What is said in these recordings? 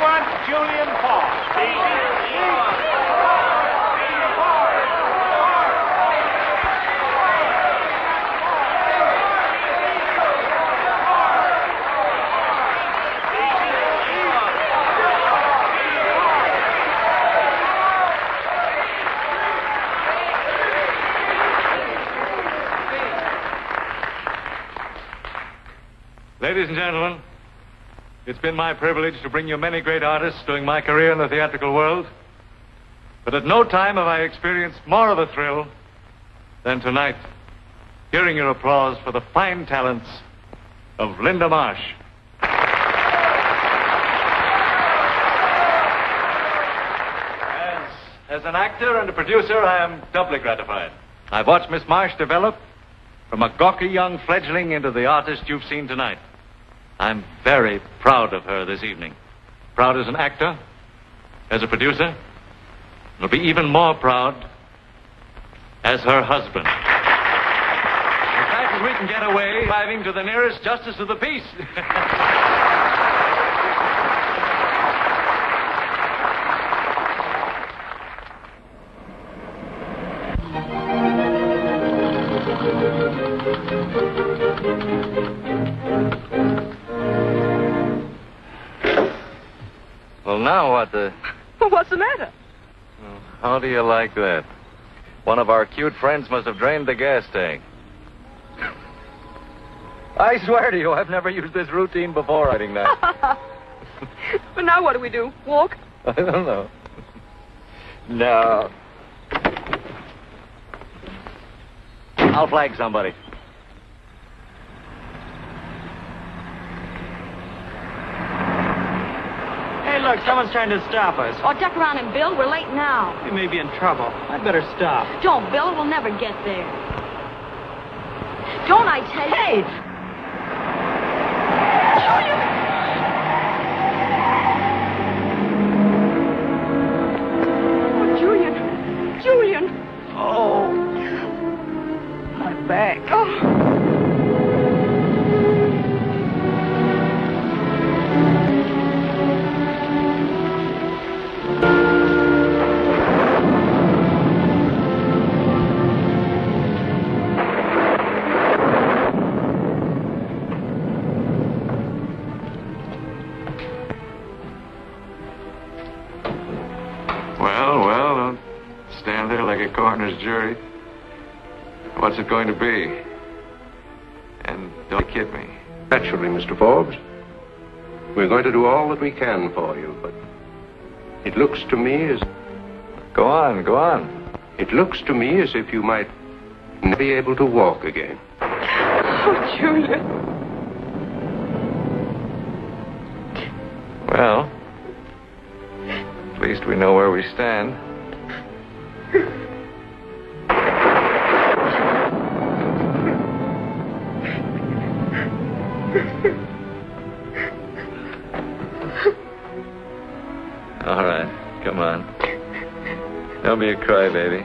want Julian Paul. Ladies and gentlemen, it's been my privilege to bring you many great artists during my career in the theatrical world. But at no time have I experienced more of a thrill than tonight, hearing your applause for the fine talents of Linda Marsh. As an actor and a producer, I am doubly gratified. I've watched Miss Marsh develop from a gawky young fledgling into the artist you've seen tonight. I'm very proud of her this evening. Proud as an actor, as a producer. I'll be even more proud as her husband. As fast as we can get away, driving to the nearest justice of the peace. Well, now what the... Well, what's the matter? Well, how do you like that? One of our cute friends must have drained the gas tank. I swear to you, I've never used this routine before writing that. But now what do we do? Walk? I don't know. No. I'll flag somebody. Hey, look, someone's trying to stop us. Oh, duck around and Bill. We're late now. We may be in trouble. I'd better stop. Don't, Bill. We'll never get there. Don't I tell you? Hey! Julian! Oh, Julian! Julian! Oh. My back. Oh. Well, don't stand there like a coroner's jury. What's it going to be? And don't kid me. Naturally, Mr. Forbes. We're going to do all that we can for you, but it looks to me as... Go on. It looks to me as if you might never be able to walk again. Oh, Julian. Well, at least we know where we stand. All right, come on. Don't be a crybaby.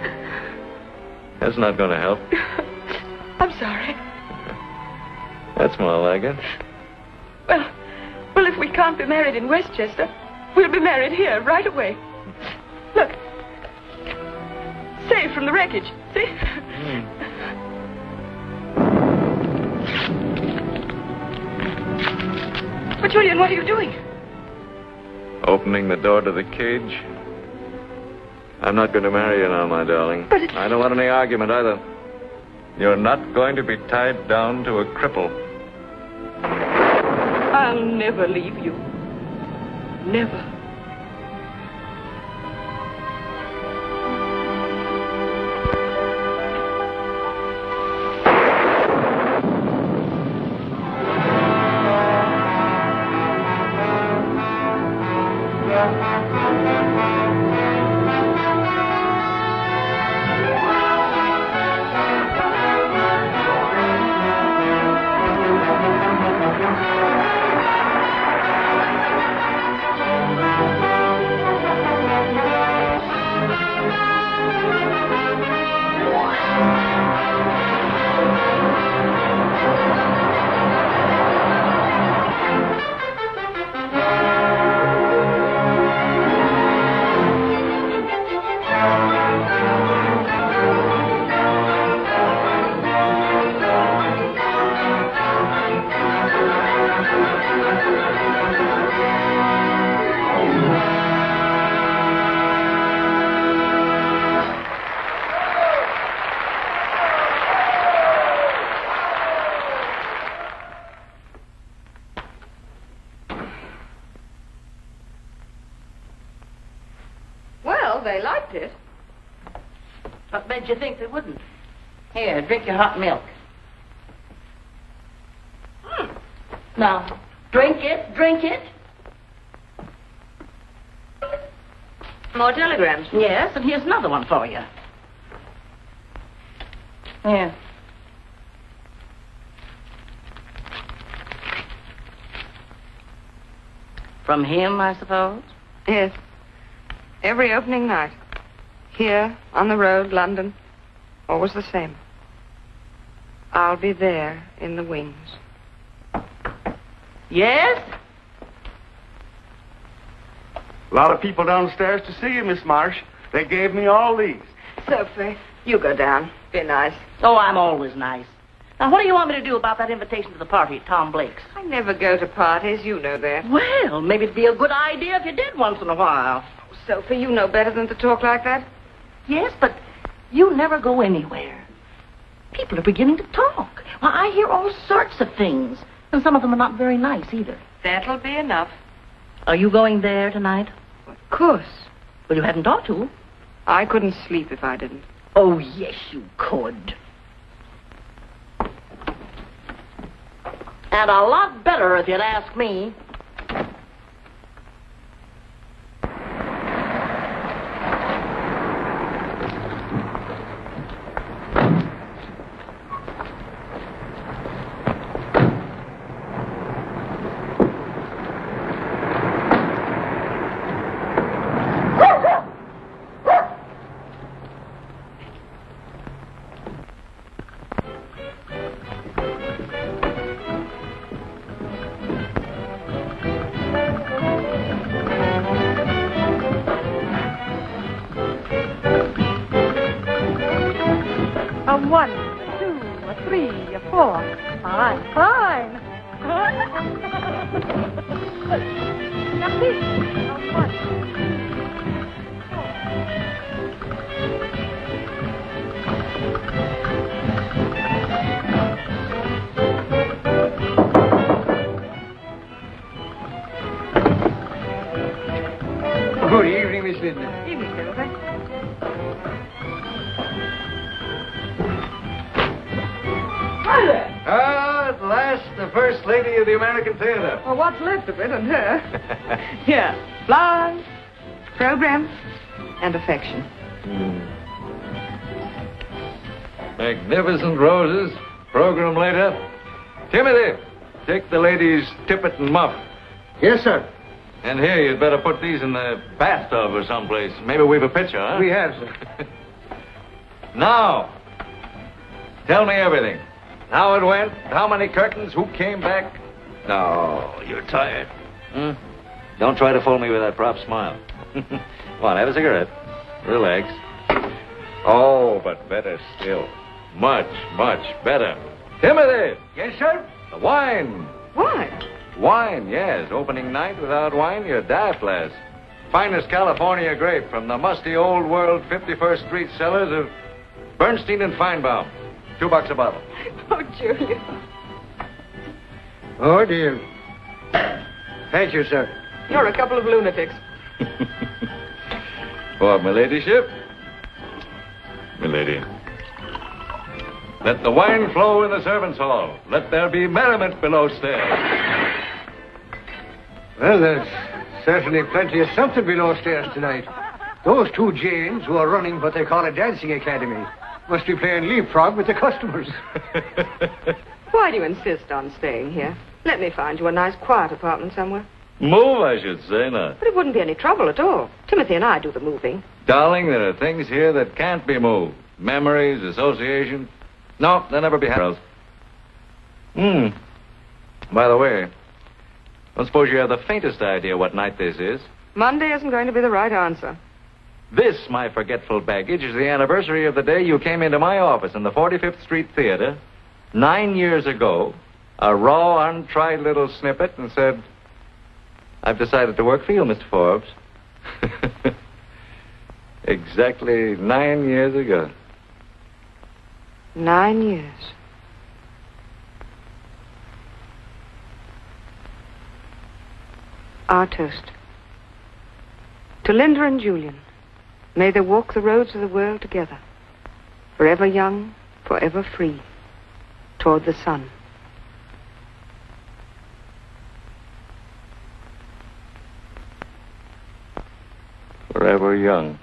That's not going to help. I'm sorry. That's more like it. Well, if we can't be married in Westchester, we'll be married here right away. Look. Saved from the wreckage. See? But, Julian, what are you doing? Opening the door to the cage. I'm not going to marry you now, my darling. But it's... I don't want any argument either. You're not going to be tied down to a cripple. I'll never leave you. Never. Well, they liked it. What made you think they wouldn't? Here, drink your hot milk. Now, drink it, drink it. More telegrams. Yes, and here's another one for you. Here. From him, I suppose? Yes. Every opening night. Here, on the road, London. Always the same. I'll be there in the wings. Yes? A lot of people downstairs to see you, Miss Marsh. They gave me all these. Sophie, you go down. Be nice. Oh, I'm always nice. Now, what do you want me to do about that invitation to the party at Tom Blake's? I never go to parties. You know that. Well, maybe it'd be a good idea if you did once in a while. Sophie, you know better than to talk like that. Yes, but you never go anywhere. People are beginning to talk. Well, I hear all sorts of things, and some of them are not very nice either. That'll be enough. Are you going there tonight? Of course. Well, you hadn't ought to. I couldn't sleep if I didn't. Oh, yes, you could. And a lot better if you'd ask me. A 1, a 2, a 3, a 4. Fine, fine. Now, please. A 1. Good evening, Miss Linda. Evening, Sophie. Hi there. At last, the First Lady of the American Theater. Well, what's left of it and her? Here, flowers, program, and affection. Magnificent roses. Program later. Timothy, take the ladies' tippet and muff. Yes, sir. And here, you'd better put these in the bathtub or someplace. Maybe weave a picture, huh? We have, sir. Now, tell me everything. How it went, how many curtains, who came back. No, you're tired. Don't try to fool me with that prop smile. Come on, have a cigarette. Relax. Oh, but better still. Much, much better. Timothy! Yes, sir? The wine. Wine? Wine, yes. Opening night without wine, you're daft, lass. Finest California grape from the musty old world 51st Street cellars of Bernstein and Feinbaum. $2 a bottle. Oh, Julia. Oh, dear. Thank you, sir. You're a couple of lunatics. What, my ladyship? My lady. Let the wine flow in the servants' hall. Let there be merriment below stairs. Well, there's certainly plenty of something below stairs tonight. Those two Janes who are running what they call a dancing academy must be playing leapfrog with the customers. Why do you insist on staying here? Let me find you a nice, quiet apartment somewhere. Move, I should say, not. But it wouldn't be any trouble at all. Timothy and I do the moving. Darling, there are things here that can't be moved. Memories, associations. No, they'll never be else. By the way, don't suppose you have the faintest idea what night this is? Monday isn't going to be the right answer. This, my forgetful baggage, is the anniversary of the day you came into my office in the 45th Street Theater 9 years ago, a raw, untried little snippet, and said, "I've decided to work for you, Mr. Forbes." Exactly 9 years ago. 9 years. Our toast. To Linda and Julian. May they walk the roads of the world together, forever young, forever free, toward the sun. Forever young.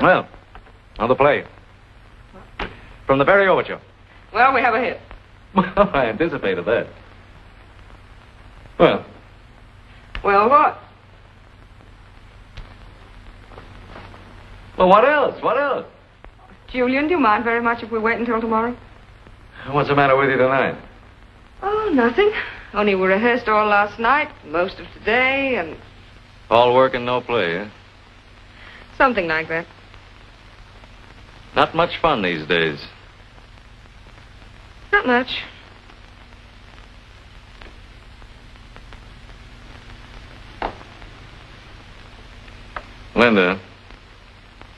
Well, on the play. From the very overture. Well, we have a hit. Well, I anticipated that. Well, Well, what? well, what else? What else? Julian, do you mind very much if we wait until tomorrow? What's the matter with you tonight? Oh, nothing. Only we rehearsed all last night, most of today, and All work and no play, eh? something like that. Not much fun these days. Not much. Linda,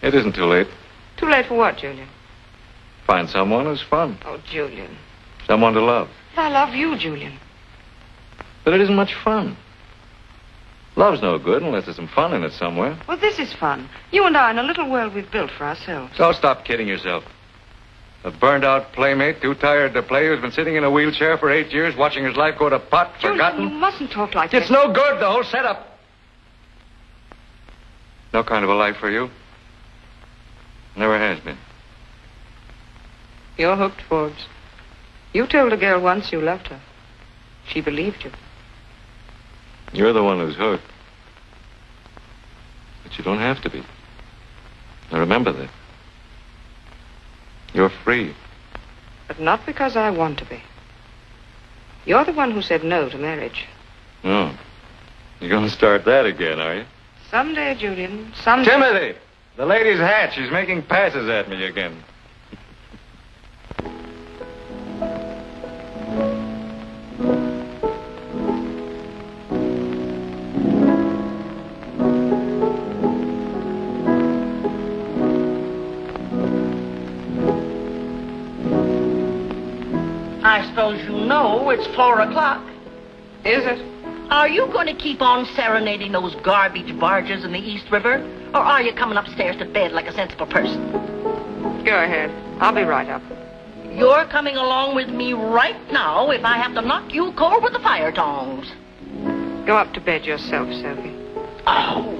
it isn't too late. Too late for what, Julian? Find someone who's fun. Oh, Julian. Someone to love. I love you, Julian. But it isn't much fun. Love's no good unless there's some fun in it somewhere. Well, this is fun. You and I in a little world we've built for ourselves. So stop kidding yourself. A burned-out playmate, too tired to play, who's been sitting in a wheelchair for 8 years, watching his life go to pot, Julian, forgotten. you mustn't talk like that. It's no good, the whole setup. No kind of a life for you. Never has been. You're hooked, Forbes. You told a girl once you loved her. She believed you. You're the one who's hooked. But you don't have to be. Now remember that. You're free. But not because I want to be. You're the one who said no to marriage. Oh. You're going to start that again, are you? Someday, Julian, someday... Timothy! The lady's hat. She's making passes at me again. I suppose you know it's 4 o'clock. Is it? Are you going to keep on serenading those garbage barges in the East River? Or are you coming upstairs to bed like a sensible person? Go ahead. I'll be right up. You're coming along with me right now if I have to knock you cold with the fire tongs. Go up to bed yourself, Sophie. Oh.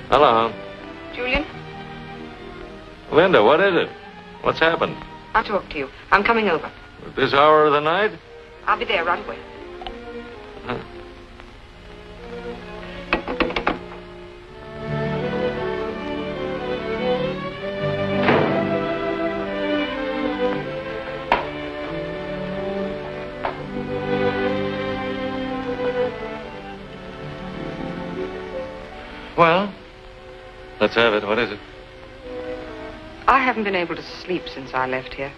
Hello. Julian, Linda, what is it? What's happened? I'll talk to you. I'm coming over. At this hour of the night? I'll be there right away. Huh. Well, let's have it. What is it? I haven't been able to sleep since I left here.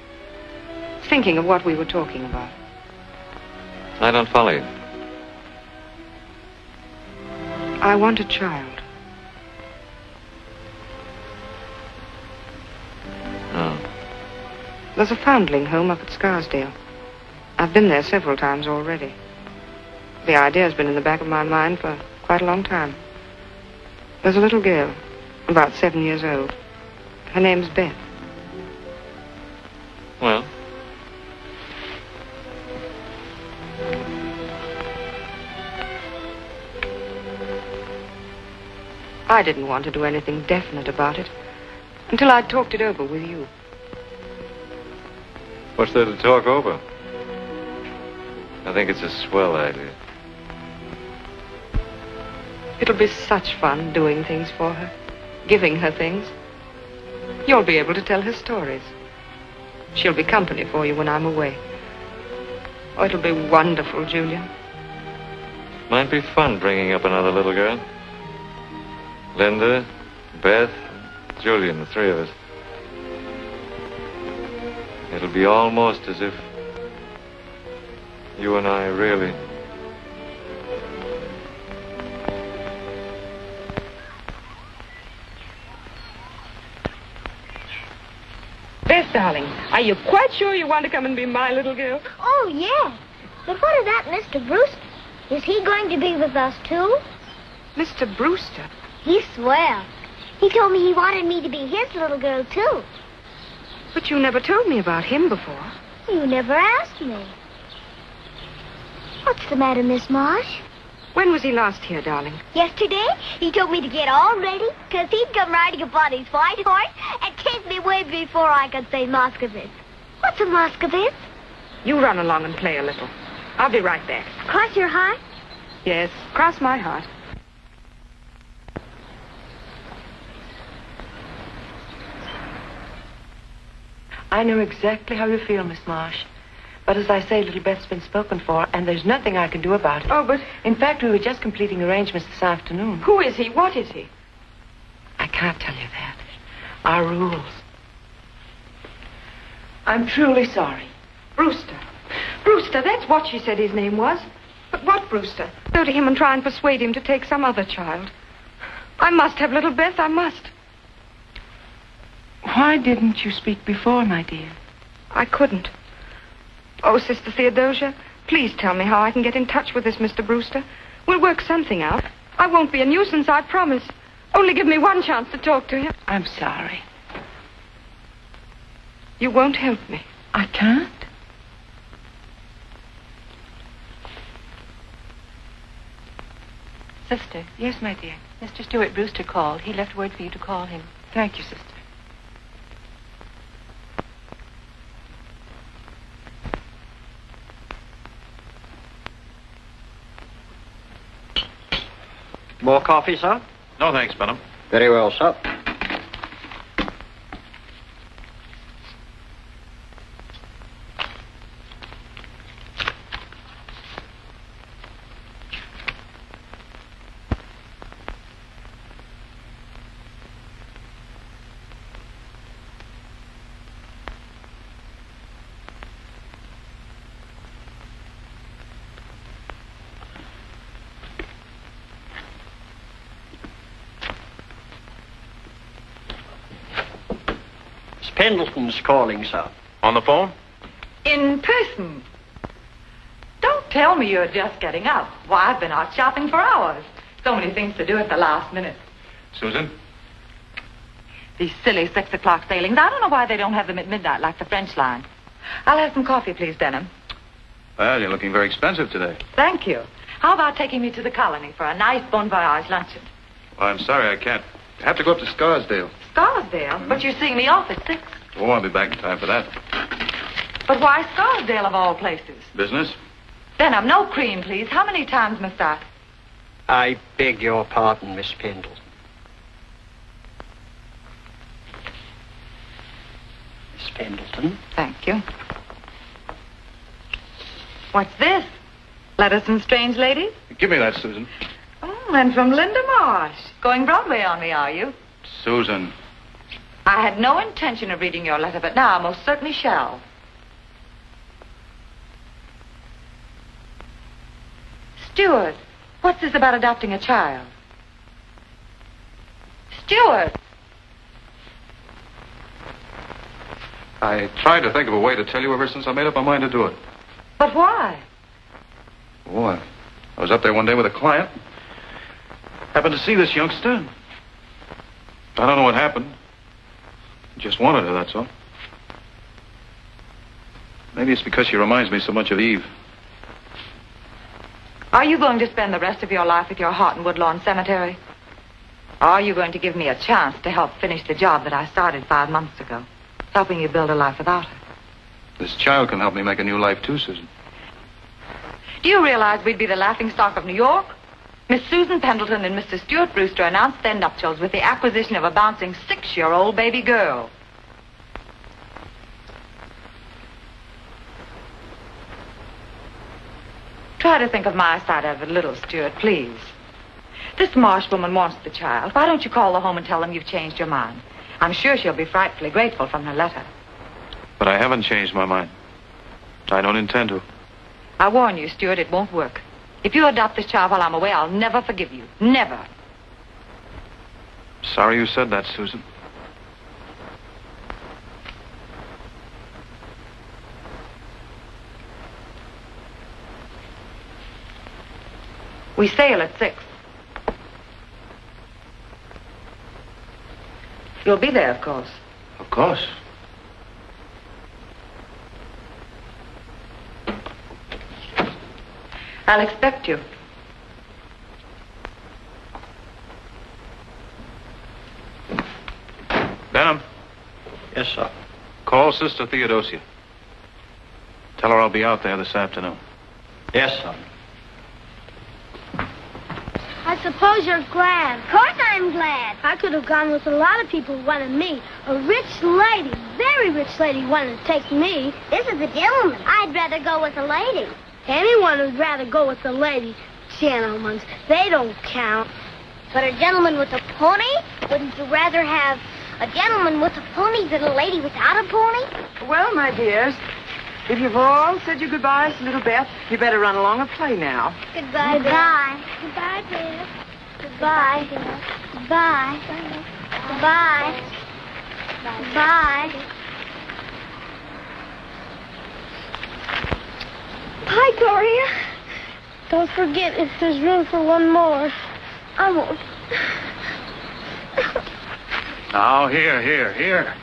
Thinking of what we were talking about. I don't follow you. I want a child. Oh. There's a foundling home up at Scarsdale. I've been there several times already. The idea's been in the back of my mind for quite a long time. There's a little girl, about 7 years old. Her name's Beth. Well? I didn't want to do anything definite about it until I'd talked it over with you. What's there to talk over? I think it's a swell idea. It'll be such fun doing things for her, giving her things. You'll be able to tell her stories. She'll be company for you when I'm away. Oh, it'll be wonderful, Julian. Might be fun bringing up another little girl. Linda, Beth, Julian, the three of us. It'll be almost as if you and I really... Beth, darling, are you quite sure you want to come and be my little girl? Oh, yeah. But what about Mr. Brewster? Is he going to be with us, too? Mr. Brewster? He's swell. He told me he wanted me to be his little girl, too. But you never told me about him before. You never asked me. What's the matter, Miss Marsh? When was he last here, darling? Yesterday, he told me to get all ready, because he'd come riding upon his white horse and take me away before I could say Moscovitz. What's a Moscovitz? You run along and play a little. I'll be right back. Cross your heart? Yes, cross my heart. I know exactly how you feel, Miss Marsh. But as I say, little Beth's been spoken for, and there's nothing I can do about it. Oh, but... In fact, we were just completing arrangements this afternoon. Who is he? What is he? I can't tell you that. Our rules. I'm truly sorry. Brewster. Brewster, that's what she said his name was. But what Brewster? Go to him and try and persuade him to take some other child. I must have little Beth, I must. Why didn't you speak before, my dear? I couldn't. Oh, Sister Theodosia, please tell me how I can get in touch with this Mr. Brewster. We'll work something out. I won't be a nuisance, I promise. Only give me one chance to talk to him. I'm sorry. You won't help me. I can't. Sister. Yes, my dear. Mr. Stuart Brewster called. He left word for you to call him. Thank you, sister. More coffee, sir? No, thanks, Benham. Very well, sir. Pendleton's calling, sir. On the phone? In person. Don't tell me you're just getting up. Why, I've been out shopping for hours. So many things to do at the last minute. Susan? These silly 6 o'clock sailings. I don't know why they don't have them at midnight like the French line. I'll have some coffee, please, Benham. Well, you're looking very expensive today. Thank you. How about taking me to the colony for a nice bon voyage luncheon? Well, I'm sorry, I can't. I have to go up to Scarsdale. Scarsdale? Mm-hmm. But you're seeing me off at 6. Oh, I'll be back in time for that. But why Scarsdale of all places? Business? Benham, no cream, please. How many times must I? I beg your pardon, Miss Pendleton. Miss Pendleton? Thank you. What's this? Letters from strange ladies? Give me that, Susan. Oh, and from Linda Marsh. Going Broadway on me, are you? Susan. I had no intention of reading your letter, but now I most certainly shall. Stuart, what's this about adopting a child? Stuart! I tried to think of a way to tell you ever since I made up my mind to do it. But why? Oh, I was up there one day with a client. Happened to see this youngster. I don't know what happened. Just wanted her, that's all. Maybe it's because she reminds me so much of Eve. Are you going to spend the rest of your life at your Heart and Woodlawn Cemetery? Are you going to give me a chance to help finish the job that I started 5 months ago? Helping you build a life without her. This child can help me make a new life, too, Susan. Do you realize we'd be the laughingstock of New York? Miss Susan Pendleton and Mr. Stuart Brewster announced their nuptials with the acquisition of a bouncing 6-year-old baby girl. Try to think of my side of it a little, Stuart, please. This Marsh woman wants the child. Why don't you call the home and tell them you've changed your mind? I'm sure she'll be frightfully grateful from her letter. But I haven't changed my mind. I don't intend to. I warn you, Stuart, it won't work. If you adopt this child while I'm away, I'll never forgive you. Never. Sorry you said that, Susan. We sail at 6. You'll be there, of course. Of course. I'll expect you. Benham, Yes, sir. call Sister Theodosia. Tell her I'll be out there this afternoon. Yes, sir. I suppose you're glad. Of course I'm glad. I could have gone with a lot of people who wanted me. A rich lady, very rich lady, wanted to take me. This is a gentleman. I'd rather go with a lady. Anyone would rather go with a lady. Gentlemen, they don't count. But a gentleman with a pony? Wouldn't you rather have a gentleman with a pony than a lady without a pony? Well, my dears, if you've all said your goodbyes to little Beth, you better run along and play now. Goodbye, Beth. Goodbye, Beth. Goodbye. Goodbye. Goodbye. Goodbye. Bye, Gloria. Don't forget if there's room for one more. I won't. Now, here.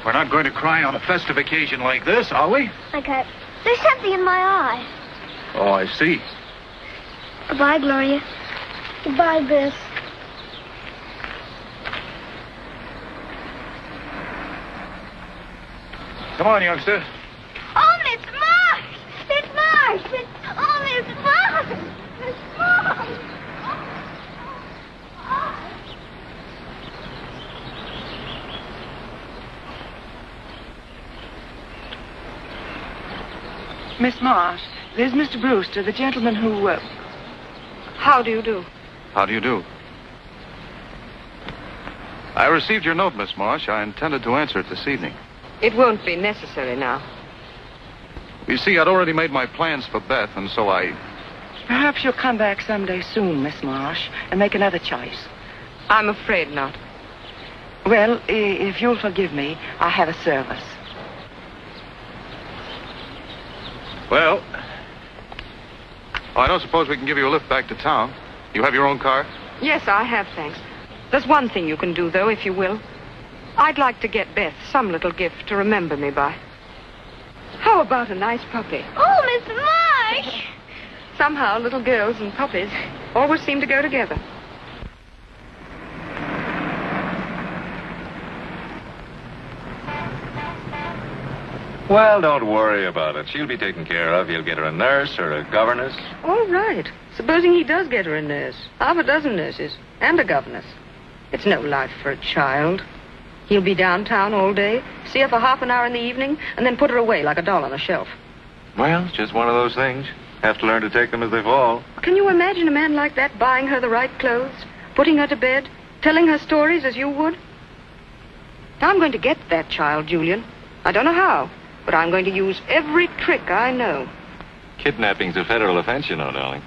We're not going to cry on a festive occasion like this, are we? Okay. There's something in my eye. Oh, I see. Goodbye, Gloria. Goodbye, Beth. Come on, youngster. Oh, Miss Marsh! Miss Marsh! Oh, Miss Marsh! Miss Marsh! Miss Marsh, there's Mr. Brewster, the gentleman who, How do you do? How do you do? I received your note, Miss Marsh. I intended to answer it this evening. It won't be necessary now. You see, I'd already made my plans for Beth, and so I... Perhaps you'll come back someday soon, Miss Marsh, and make another choice. I'm afraid not. Well, if you'll forgive me, I have a service. Well, I don't suppose we can give you a lift back to town. You have your own car? Yes, I have, thanks. There's one thing you can do, though, if you will. I'd like to get Beth some little gift to remember me by. How about a nice puppy? Oh, Miss Marsh! Somehow, little girls and puppies always seem to go together. Well, don't worry about it. She'll be taken care of. You'll get her a nurse or a governess. All right. Supposing he does get her a nurse. Half a dozen nurses. And a governess. It's no life for a child. He'll be downtown all day, see her for half an hour in the evening, and then put her away like a doll on a shelf. Well, it's just one of those things. Have to learn to take them as they fall. Can you imagine a man like that buying her the right clothes, putting her to bed, telling her stories as you would? I'm going to get that child, Julian. I don't know how, but I'm going to use every trick I know. Kidnapping's a federal offense, you know, darling.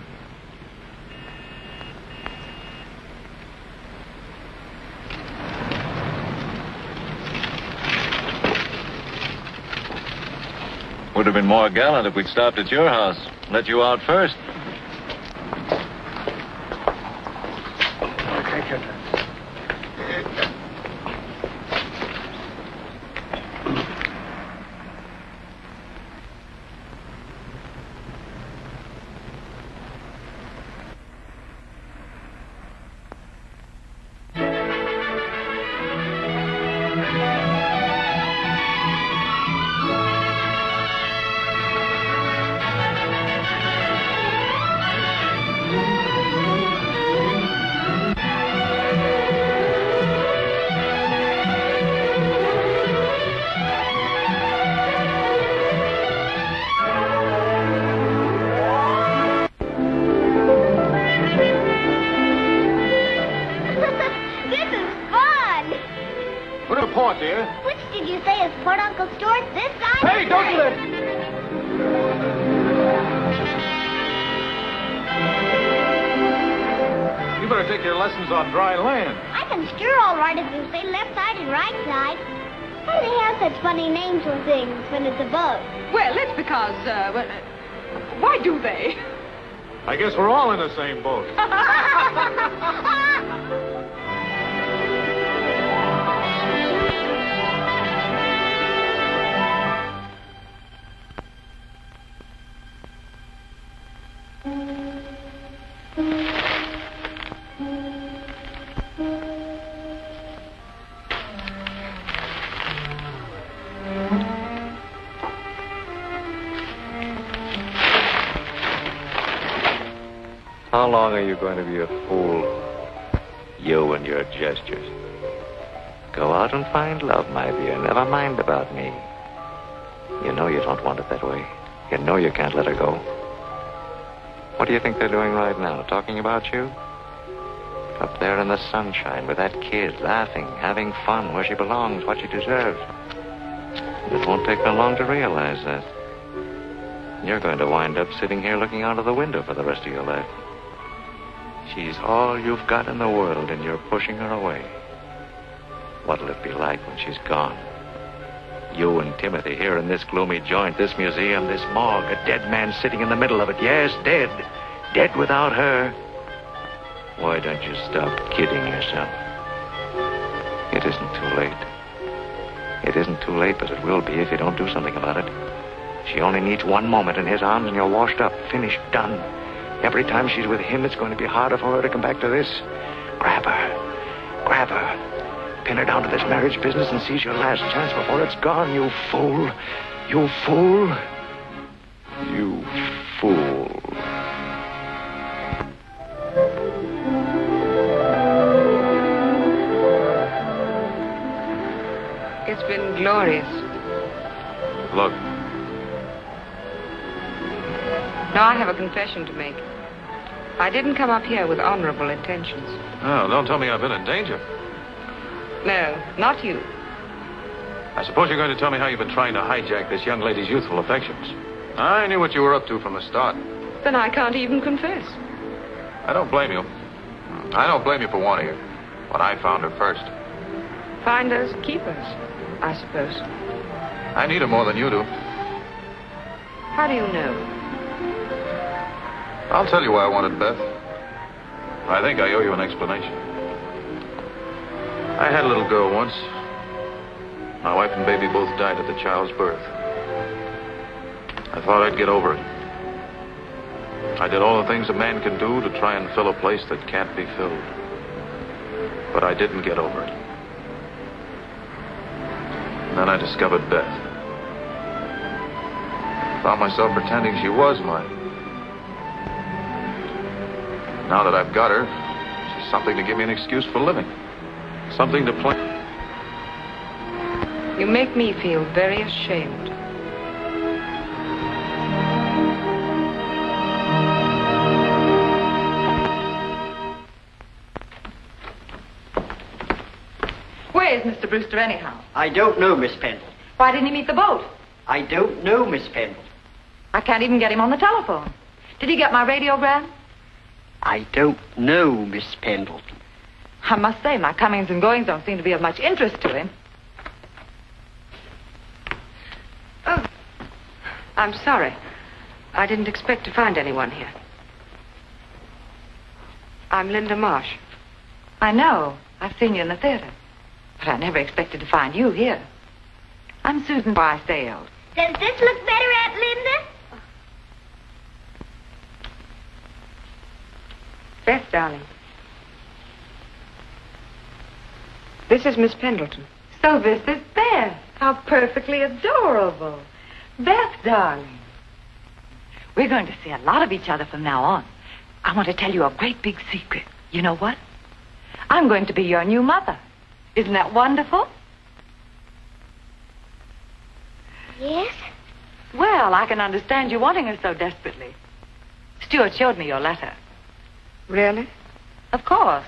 Would have been more gallant if we'd stopped at your house. Let you out first. Take your time. port, dear. Which did you say is Port Uncle Stuart? This side? Hey, don't do that! You better take your lessons on dry land. I can steer all right if you say left side and right side. Why do they have such funny names for things when it's a boat? Well, it's because, why do they? I guess we're all in the same boat. How long are you going to be a fool? You and your gestures. Go out and find love, my dear. Never mind about me. You know you don't want it that way. You know you can't let her go. What do you think they're doing right now? Talking about you? Up there in the sunshine with that kid, laughing, having fun where she belongs, what she deserves. It won't take them long to realize that. You're going to wind up sitting here looking out of the window for the rest of your life. She's all you've got in the world, and you're pushing her away. What'll it be like when she's gone? You and Timothy here in this gloomy joint, this museum, this morgue, a dead man sitting in the middle of it. Yes, dead. Dead without her. Why don't you stop kidding yourself? It isn't too late. It isn't too late, but it will be if you don't do something about it. She only needs one moment in his arms and you're washed up, finished, done. Every time she's with him, it's going to be harder for her to come back to this. Grab her. Grab her. Pin her down to this marriage business and seize your last chance before it's gone, you fool. You fool. You fool. It's been glorious. Look. Now I have a confession to make. I didn't come up here with honorable intentions. Oh, don't tell me I've been in danger. No, not you. I suppose you're going to tell me how you've been trying to hijack this young lady's youthful affections. I knew what you were up to from the start. Then I can't even confess. I don't blame you. I don't blame you for wanting her. When I found her first. Finders, keepers, I suppose. I need her more than you do. How do you know? I'll tell you why I wanted Beth. I think I owe you an explanation. I had a little girl once. My wife and baby both died at the child's birth. I thought I'd get over it. I did all the things a man can do to try and fill a place that can't be filled. But I didn't get over it. Then I discovered Beth. Found myself pretending she was mine. Now that I've got her, she's something to give me an excuse for living. Something to plan. You make me feel very ashamed. Where is Mr. Brewster anyhow? I don't know, Miss Pendle. Why didn't he meet the boat? I don't know, Miss Pendle. I can't even get him on the telephone. Did he get my radiogram? I don't know, Miss Pendleton. I must say, my comings and goings don't seem to be of much interest to him. Oh, I'm sorry. I didn't expect to find anyone here. I'm Linda Marsh. I know. I've seen you in the theater. But I never expected to find you here. I'm Susan Barsailed. Does this look better, Aunt Linda? Beth, darling. This is Miss Pendleton. So this is Beth. How perfectly adorable. Beth, darling. We're going to see a lot of each other from now on. I want to tell you a great big secret. You know what? I'm going to be your new mother. Isn't that wonderful? Yes? Well, I can understand you wanting her so desperately. Stuart showed me your letter. Really? Of course.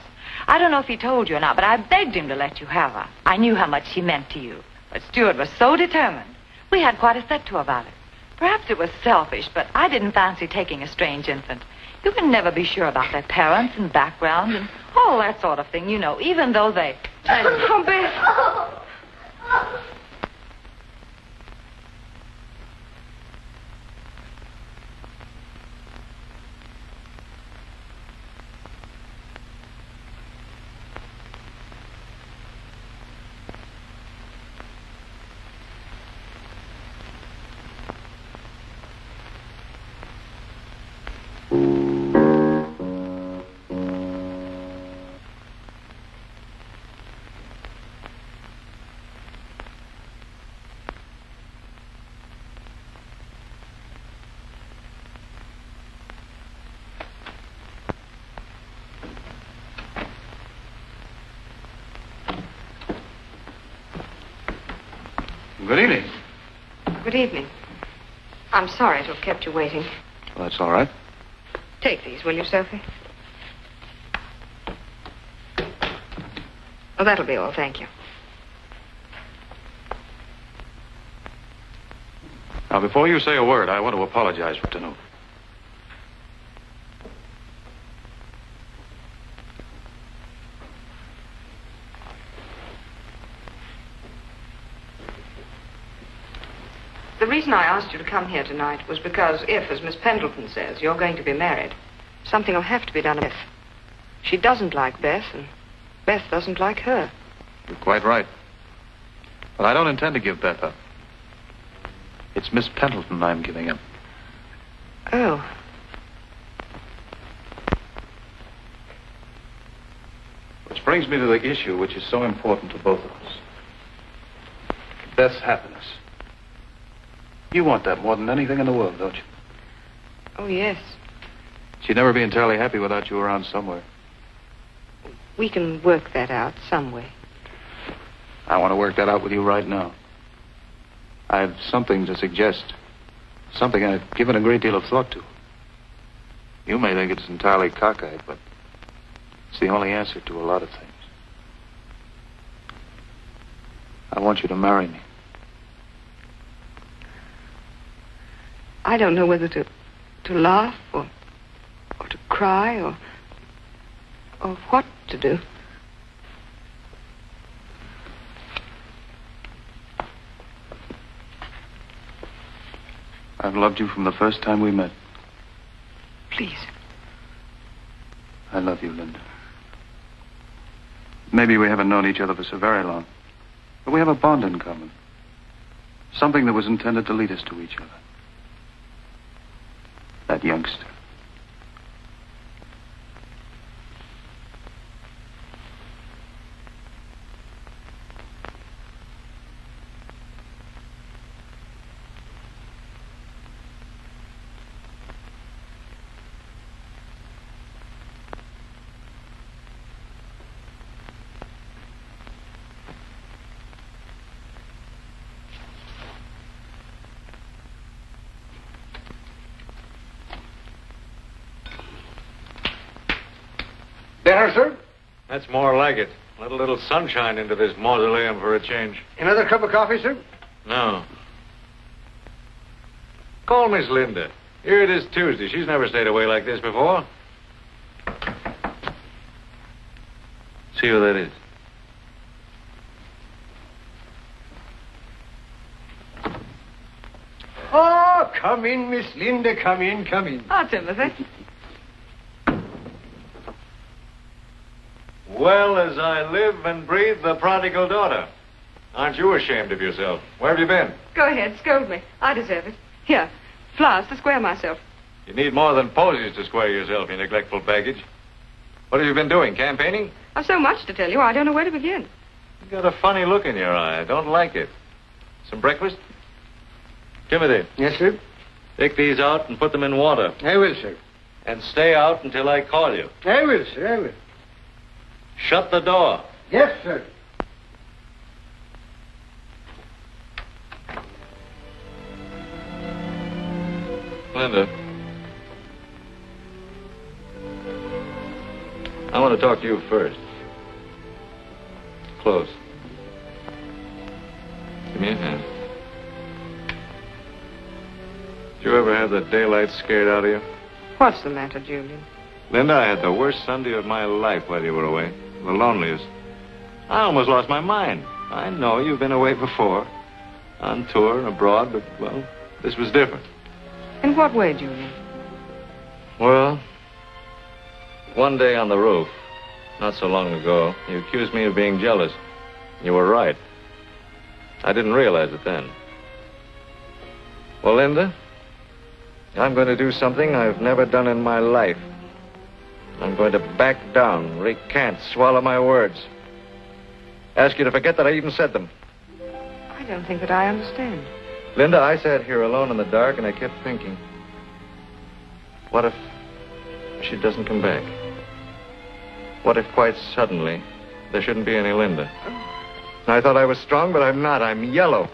I don't know if he told you or not, but I begged him to let you have her. I knew how much she meant to you. But Stuart was so determined. We had quite a set to about it. Perhaps it was selfish, but I didn't fancy taking a strange infant. You can never be sure about their parents and background and all that sort of thing, you know, even though they... Oh, Beth. Good evening. Good evening. I'm sorry to have kept you waiting. Well, that's all right. Take these, will you, Sophie? Oh, that'll be all, thank you. Now, before you say a word, I want to apologize for tonight. The reason I asked you to come here tonight was because if, as Miss Pendleton says, you're going to be married, something will have to be done with Beth. She doesn't like Beth, and Beth doesn't like her. You're quite right. But I don't intend to give Beth up. It's Miss Pendleton I'm giving up. Oh. Which brings me to the issue which is so important to both of us. Beth's happiness. You want that more than anything in the world, don't you? Oh, yes. She'd never be entirely happy without you around somewhere. We can work that out some way. I want to work that out with you right now. I have something to suggest. Something I've given a great deal of thought to. You may think it's entirely cockeyed, but it's the only answer to a lot of things. I want you to marry me. I don't know whether to laugh or to cry or what to do. I've loved you from the first time we met. Please. I love you, Linda. Maybe we haven't known each other for so very long, but we have a bond in common. Something that was intended to lead us to each other. That youngster. Dinner, sir? That's more like it. Let a little sunshine into this mausoleum for a change. Another cup of coffee, sir? No. Call Miss Linda. Here it is Tuesday. She's never stayed away like this before. See who that is. Oh, come in, Miss Linda. Come in, come in. Oh, Timothy. Well, as I live and breathe, the prodigal daughter. Aren't you ashamed of yourself? Where have you been? Go ahead, scold me. I deserve it. Here, flowers to square myself. You need more than posies to square yourself, you neglectful baggage. What have you been doing, campaigning? I've so much to tell you, I don't know where to begin. You've got a funny look in your eye. I don't like it. Some breakfast? Timothy. Yes, sir? Take these out and put them in water. I will, sir. And stay out until I call you. I will, sir, I will. Shut the door. Yes, sir. Linda. I want to talk to you first. close. Give me a hand. Did you ever have the daylight scared out of you? What's the matter, Julian? Linda, I had the worst Sunday of my life while you were away. The loneliest. I almost lost my mind. I know you've been away before. On tour and abroad, but, well, this was different. In what way, Julian? Well, one day on the roof, not so long ago, you accused me of being jealous. You were right. I didn't realize it then. Well, Linda, I'm going to do something I've never done in my life. I'm going to back down, recant, swallow my words. Ask you to forget that I even said them. I don't think that I understand. Linda, I sat here alone in the dark and I kept thinking, what if she doesn't come back? What if quite suddenly there shouldn't be any Linda? I thought I was strong, but I'm not. I'm yellow.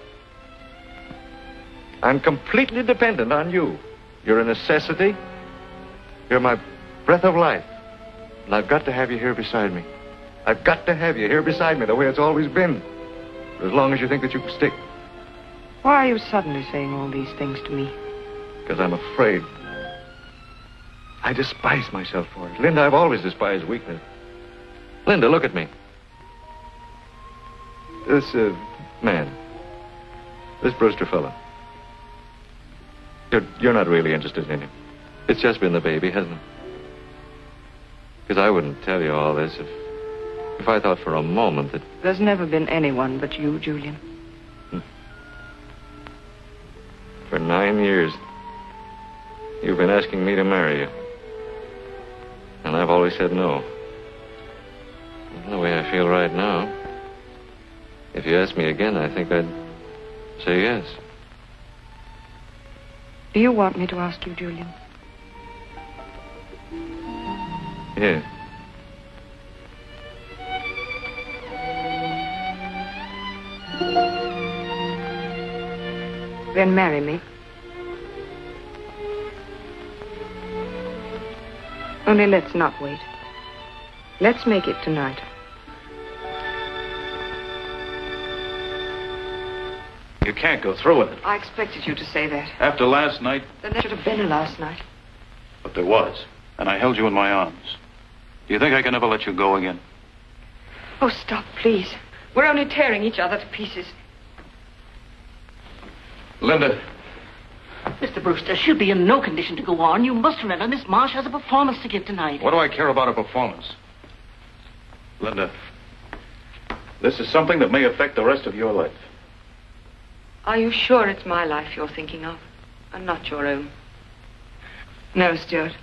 I'm completely dependent on you. You're a necessity. You're my breath of life. And I've got to have you here beside me. I've got to have you here beside me the way it's always been. For as long as you think that you can stick. Why are you suddenly saying all these things to me? Because I'm afraid. I despise myself for it. Linda, I've always despised weakness. Linda, look at me. This, man. This Brewster fella. You're not really interested in him. It's just been the baby, hasn't it? Because I wouldn't tell you all this if I thought for a moment that... There's never been anyone but you, Julian. For 9 years, you've been asking me to marry you. And I've always said no. The way I feel right now, if you asked me again, I think I'd say yes. Do you want me to ask you, Julian? Yes. Then marry me. Only let's not wait. Let's make it tonight. You can't go through with it. I expected you to say that. After last night... Then there should have been a last night. But there was. And I held you in my arms. Do you think I can ever let you go again? Oh, stop, please. We're only tearing each other to pieces. Linda. Mr. Brewster, she'll be in no condition to go on. You must remember, Miss Marsh has a performance to give tonight. What do I care about a performance? Linda, this is something that may affect the rest of your life. Are you sure it's my life you're thinking of, and not your own? No, Stuart.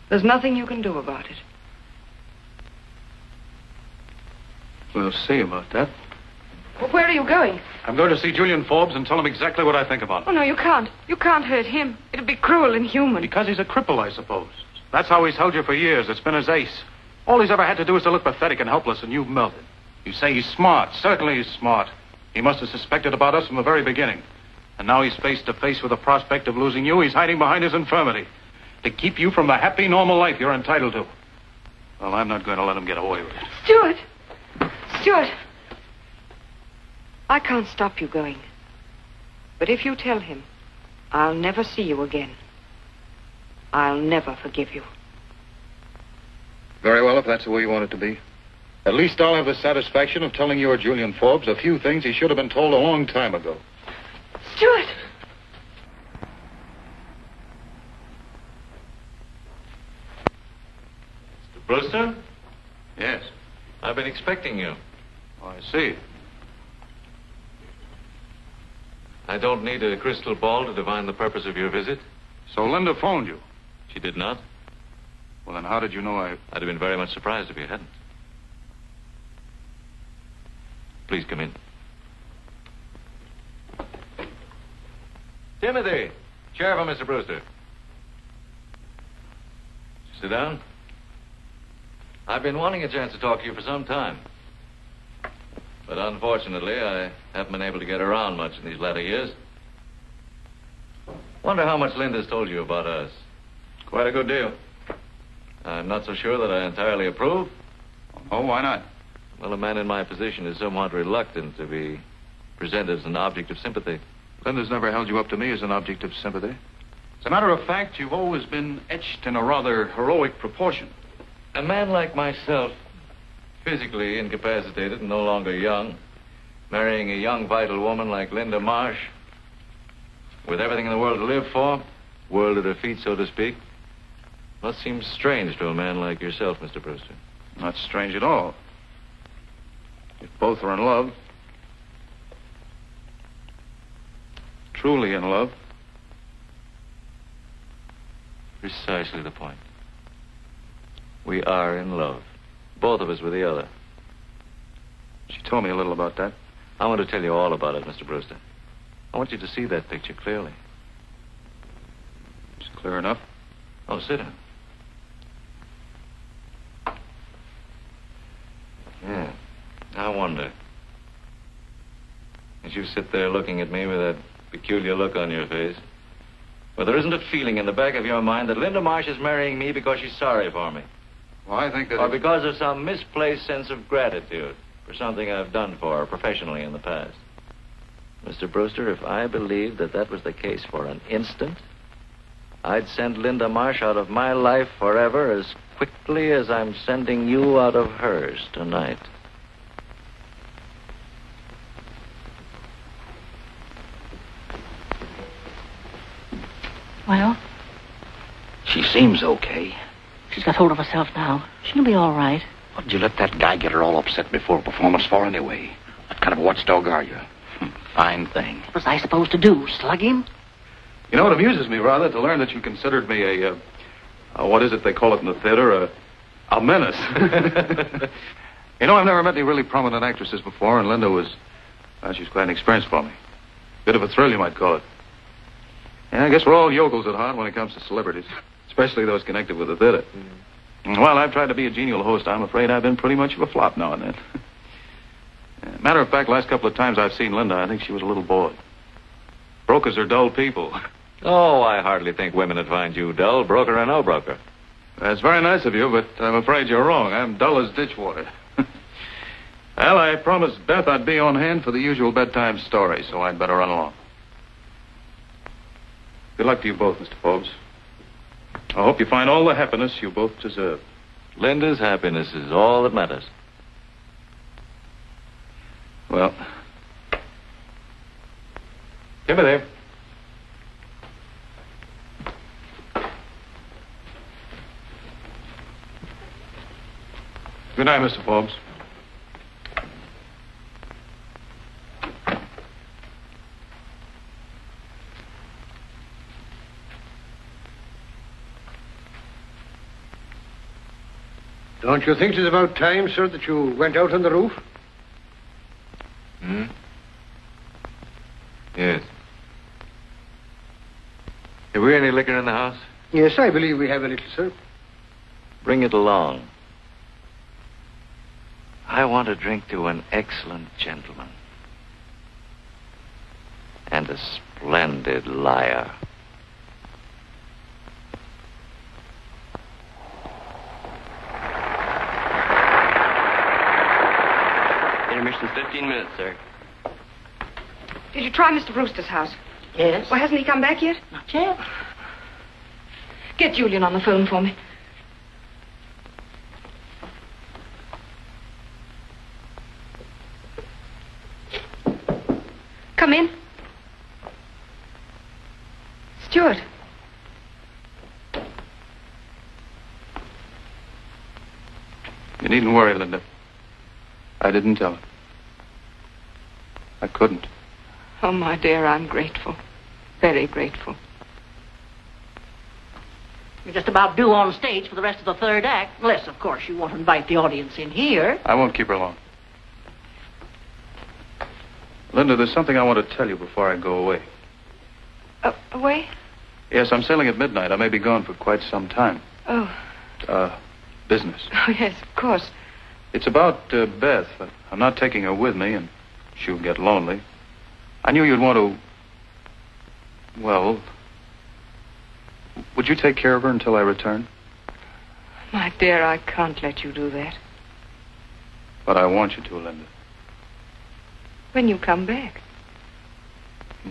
There's nothing you can do about it. We'll see about that. Well, where are you going? I'm going to see Julian Forbes and tell him exactly what I think about him. Oh, no, you can't. You can't hurt him. It'd be cruel and inhuman. Because he's a cripple, I suppose. That's how he's held you for years. It's been his ace. All he's ever had to do is to look pathetic and helpless, and you've melted. You say he's smart. Certainly he's smart. He must have suspected about us from the very beginning. And now he's face to face with the prospect of losing you. He's hiding behind his infirmity to keep you from the happy, normal life you're entitled to. Well, I'm not going to let him get away with it. Stuart! Stuart! I can't stop you going. But if you tell him, I'll never see you again. I'll never forgive you. Very well, if that's the way you want it to be. At least I'll have the satisfaction of telling your Julian Forbes a few things he should have been told a long time ago. Stuart! Mr. Brewster? Yes. I've been expecting you. Oh, I see. I don't need a crystal ball to divine the purpose of your visit. So Linda phoned you? She did not. Well, then how did you know I'd have been very much surprised if you hadn't. Please come in. Timothy, chair for Mr. Brewster. Sit down. I've been wanting a chance to talk to you for some time. But unfortunately, I haven't been able to get around much in these latter years. Wonder how much Linda's told you about us. Quite a good deal. I'm not so sure that I entirely approve. Oh, why not? Well, a man in my position is somewhat reluctant to be presented as an object of sympathy. Linda's never held you up to me as an object of sympathy. As a matter of fact, you've always been etched in a rather heroic proportion. A man like myself, physically incapacitated and no longer young, marrying a young, vital woman like Linda Marsh, with everything in the world to live for, world at her feet, so to speak, must seem strange to a man like yourself, Mr. Brewster. Not strange at all. If both are in love, truly in love. Precisely the point. We are in love. Both of us with the other. She told me a little about that. I want to tell you all about it, Mr. Brewster. I want you to see that picture clearly. It's clear enough. Oh, sit down. Yeah. I wonder. As you sit there looking at me with that peculiar look on your face, well, there isn't a feeling in the back of your mind that Linda Marsh is marrying me because she's sorry for me. Well, I think that... Or because of some misplaced sense of gratitude for something I've done for her professionally in the past. Mr. Brewster, if I believed that that was the case for an instant, I'd send Linda Marsh out of my life forever as quickly as I'm sending you out of hers tonight. Well? She seems okay. She's got hold of herself now. She'll be all right. What did you let that guy get her all upset before a performance for anyway? What kind of a watchdog are you? Fine thing. What was I supposed to do? Slug him? You know, it amuses me rather to learn that you considered me a what is it they call it in the theater? A menace. You know, I've never met any really prominent actresses before, and Linda was, well, she's quite an experience for me. Bit of a thrill, you might call it. Yeah, I guess we're all yokels at heart when it comes to celebrities, especially those connected with the theater. Well, I've tried to be a genial host. I'm afraid I've been pretty much of a flop now and then. Matter of fact, last couple of times I've seen Linda, I think she was a little bored. Brokers are dull people. Oh, I hardly think women would find you dull, broker or no broker. That's very nice of you, but I'm afraid you're wrong. I'm dull as ditch water. Well, I promised Beth I'd be on hand for the usual bedtime story, so I'd better run along. Good luck to you both, Mr. Forbes. I hope you find all the happiness you both deserve. Linda's happiness is all that matters. Well, Timothy. Good night, Mr. Forbes. Don't you think it's about time, sir, that you went out on the roof? Yes. Have we any liquor in the house? Yes, I believe we have a little, sir. Bring it along. I want to drink to an excellent gentleman. And a splendid liar. Intermission's 15 minutes, sir. Did you try Mr. Brewster's house? Yes. Well, hasn't he come back yet? Not yet. Get Julian on the phone for me. Come in. Stuart. You needn't worry, Linda. I didn't tell her. I couldn't. Oh, my dear, I'm grateful. Very grateful. You're just about due on stage for the rest of the third act. Unless, of course, you want to invite the audience in here. I won't keep her long. Linda, there's something I want to tell you before I go away. Away? Yes, I'm sailing at midnight. I may be gone for quite some time. Oh. Business. Oh, yes, of course. It's about Beth. I'm not taking her with me, and she'll get lonely. I knew you'd want to... Well... Would you take care of her until I return? My dear, I can't let you do that. But I want you to, Linda. When you come back.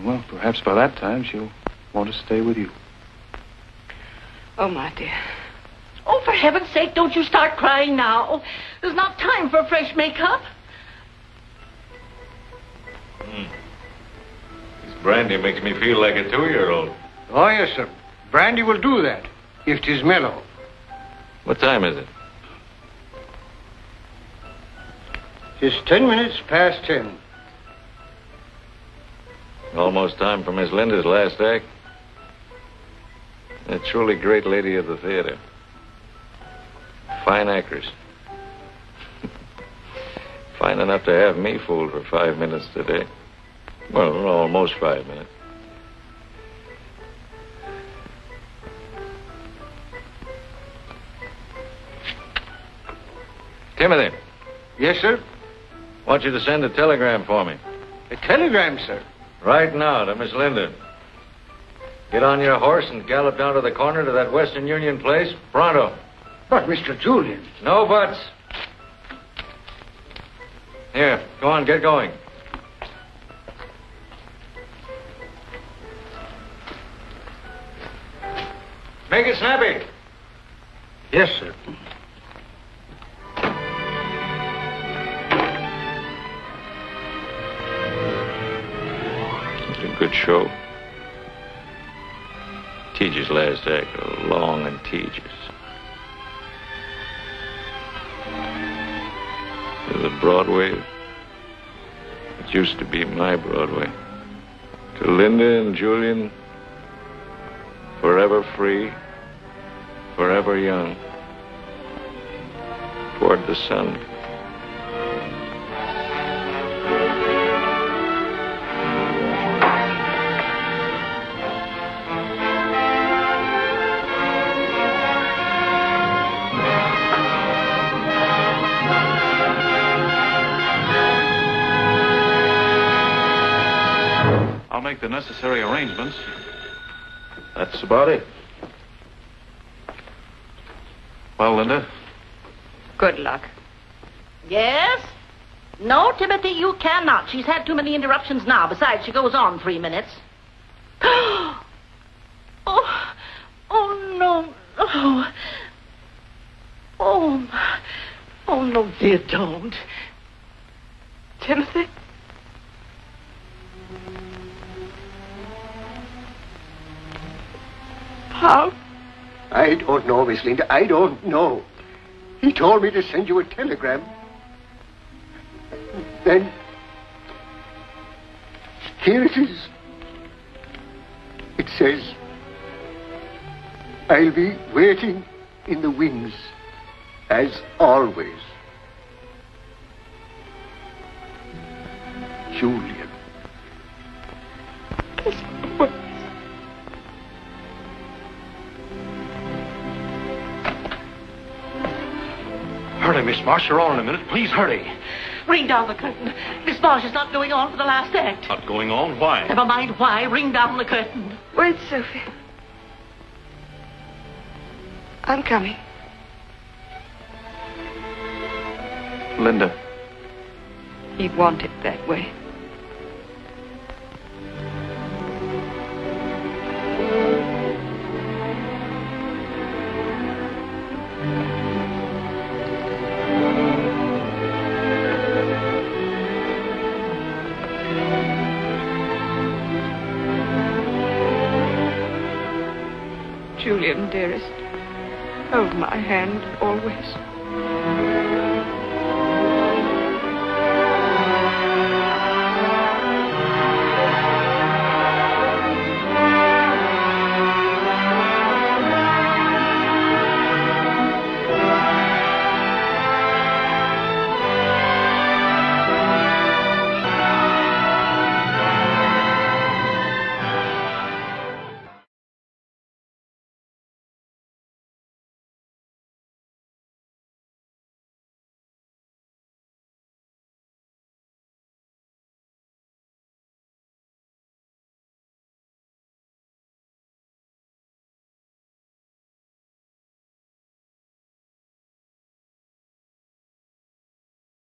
Well, perhaps by that time she'll want to stay with you. Oh, my dear. Oh, for heaven's sake, don't you start crying now. There's not time for fresh makeup. This brandy makes me feel like a 2-year-old. Oh, yes, sir. Brandy will do that, if 'tis mellow. What time is it? It's 10 minutes past 10. Almost time for Miss Linda's last act. A truly great lady of the theater. Fine actress. Fine enough to have me fooled for 5 minutes today. Well, almost 5 minutes. Timothy. Yes, sir? I want you to send a telegram for me. A telegram, sir? Right now to Miss Linda. Get on your horse and gallop down to the corner to that Western Union place. Pronto. But, Mr. Julian... No buts. Here, go on, get going. Make it snappy. Yes, sir. It's a good show. Tejas' last act, long and tedious. The Broadway, it used to be my Broadway. To Linda and Julian, forever free, forever young, toward the sun. I'll make the necessary arrangements. That's about it. Well, Linda? Good luck. Yes? No, Timothy, you cannot. She's had too many interruptions now. Besides, she goes on 3 minutes. Oh, no. Oh, no, dear, don't. Timothy? How? I don't know, Miss Linda. I don't know. He told me to send you a telegram. Then... here it is. It says... I'll be waiting in the wings, as always. Julian. Hurry, Miss Marsh. You're all in a minute. Please hurry. Ring down the curtain. Miss Marsh is not going on for the last act. Not going on? Why? Never mind why. Ring down the curtain. Wait, Sophie. I'm coming. Linda. He'd want it that way. Julian, dearest, hold my hand always.